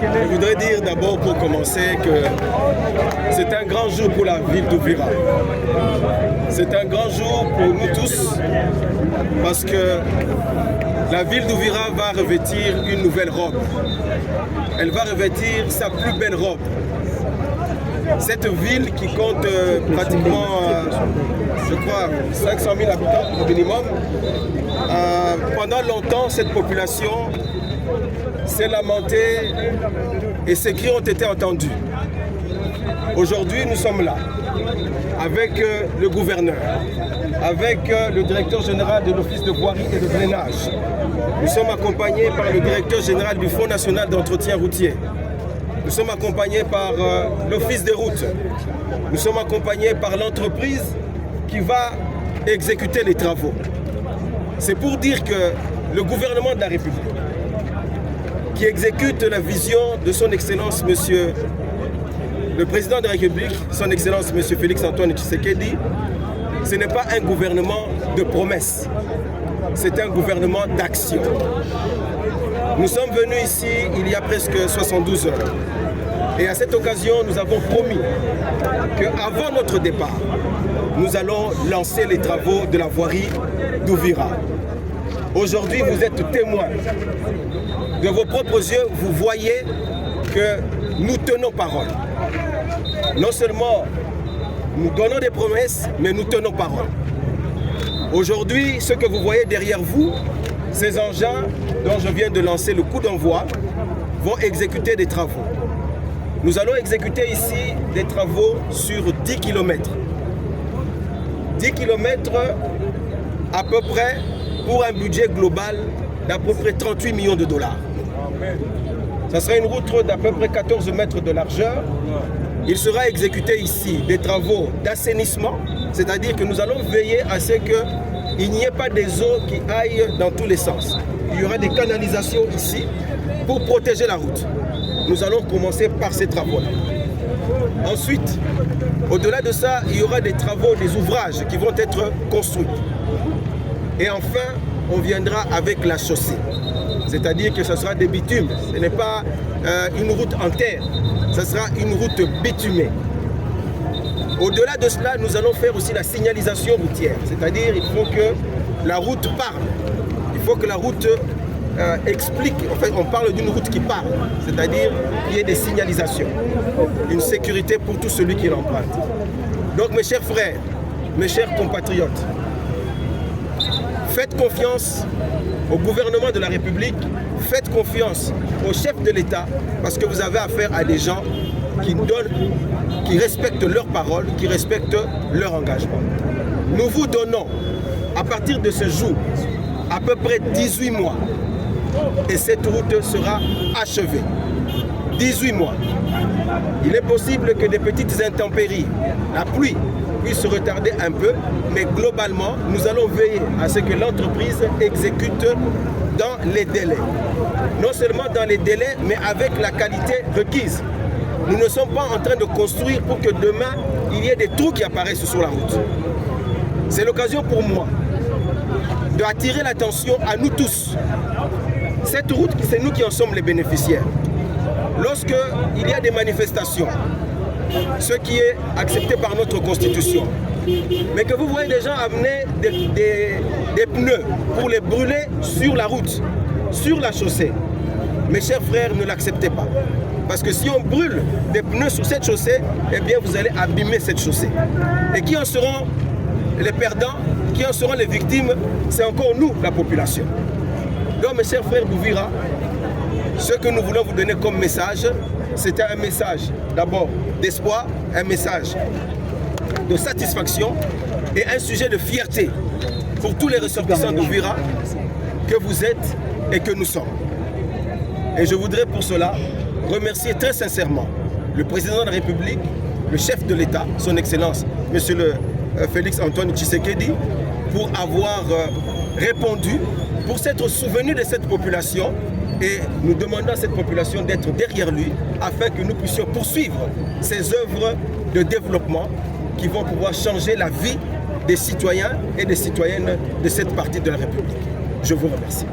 Je voudrais dire d'abord pour commencer que c'est un grand jour pour la ville d'Ouvira. C'est un grand jour pour nous tous parce que la ville d'Ouvira va revêtir une nouvelle robe. Elle va revêtir sa plus belle robe. Cette ville qui compte pratiquement, je crois, 500 000 habitants au minimum, pendant longtemps, cette population s'est lamentée et ses cris ont été entendus. Aujourd'hui, nous sommes là, avec le gouverneur, avec le directeur général de l'Office de voirie et de drainage. Nous sommes accompagnés par le directeur général du Fonds national d'entretien routier. Nous sommes accompagnés par l'Office des routes. Nous sommes accompagnés par l'entreprise qui va exécuter les travaux. C'est pour dire que le gouvernement de la République, qui exécute la vision de son Excellence, Monsieur le Président de la République, son Excellence, Monsieur Félix-Antoine Tshisekedi, ce n'est pas un gouvernement de promesses, c'est un gouvernement d'action. Nous sommes venus ici il y a presque 72 heures. Et à cette occasion, nous avons promis qu'avant notre départ, nous allons lancer les travaux de la voirie d'Ouvira. Aujourd'hui, vous êtes témoins. De vos propres yeux, vous voyez que nous tenons parole. Non seulement nous donnons des promesses, mais nous tenons parole. Aujourd'hui, ce que vous voyez derrière vous, ces engins dont je viens de lancer le coup d'envoi, vont exécuter des travaux. Nous allons exécuter ici des travaux sur 10 km. 10 km à peu près pour un budget global d'à peu près 38 millions de dollars. Ça sera une route d'à peu près 14 mètres de largeur. Il sera exécuté ici des travaux d'assainissement, c'est-à-dire que nous allons veiller à ce qu'il n'y ait pas des eaux qui aillent dans tous les sens. Il y aura des canalisations ici pour protéger la route. Nous allons commencer par ces travaux-là. Ensuite, au-delà de ça, il y aura des travaux, des ouvrages qui vont être construits. Et enfin, on viendra avec la chaussée. C'est-à-dire que ce sera des bitumes. Ce n'est pas une route en terre, ce sera une route bitumée. Au-delà de cela, nous allons faire aussi la signalisation routière. C'est-à-dire qu'il faut que la route parle. Il faut que la route explique. En fait, on parle d'une route qui parle. C'est-à-dire qu'il y ait des signalisations. Une sécurité pour tout celui qui l'emprunte. Donc mes chers frères, mes chers compatriotes, faites confiance au gouvernement de la République, faites confiance au chef de l'État, parce que vous avez affaire à des gens qui donnent, qui respectent leurs paroles, qui respectent leur engagement. Nous vous donnons, à partir de ce jour, à peu près 18 mois, et cette route sera achevée. 18 mois. Il est possible que des petites intempéries, la pluie, puisse se retarder un peu, mais globalement, nous allons veiller à ce que l'entreprise exécute dans les délais. Non seulement dans les délais, mais avec la qualité requise. Nous ne sommes pas en train de construire pour que demain, il y ait des trous qui apparaissent sur la route. C'est l'occasion pour moi d'attirer l'attention à nous tous. Cette route, c'est nous qui en sommes les bénéficiaires. Lorsqu'il y a des manifestations, ce qui est accepté par notre Constitution, mais que vous voyez des gens amener des pneus pour les brûler sur la route, sur la chaussée, mes chers frères, ne l'acceptez pas. Parce que si on brûle des pneus sur cette chaussée, eh bien vous allez abîmer cette chaussée. Et qui en seront les perdants, qui en seront les victimes, c'est encore nous, la population. Donc mes chers frères d'Ouvira, ce que nous voulons vous donner comme message, c'était un message d'abord d'espoir, un message de satisfaction et un sujet de fierté pour tous les ressortissants d'Ouvira que vous êtes et que nous sommes. Et je voudrais pour cela remercier très sincèrement le président de la République, le chef de l'État, son Excellence, Monsieur le Félix-Antoine Tshisekedi, pour avoir répondu, pour s'être souvenu de cette population. Et nous demandons à cette population d'être derrière lui afin que nous puissions poursuivre ces œuvres de développement qui vont pouvoir changer la vie des citoyens et des citoyennes de cette partie de la République. Je vous remercie.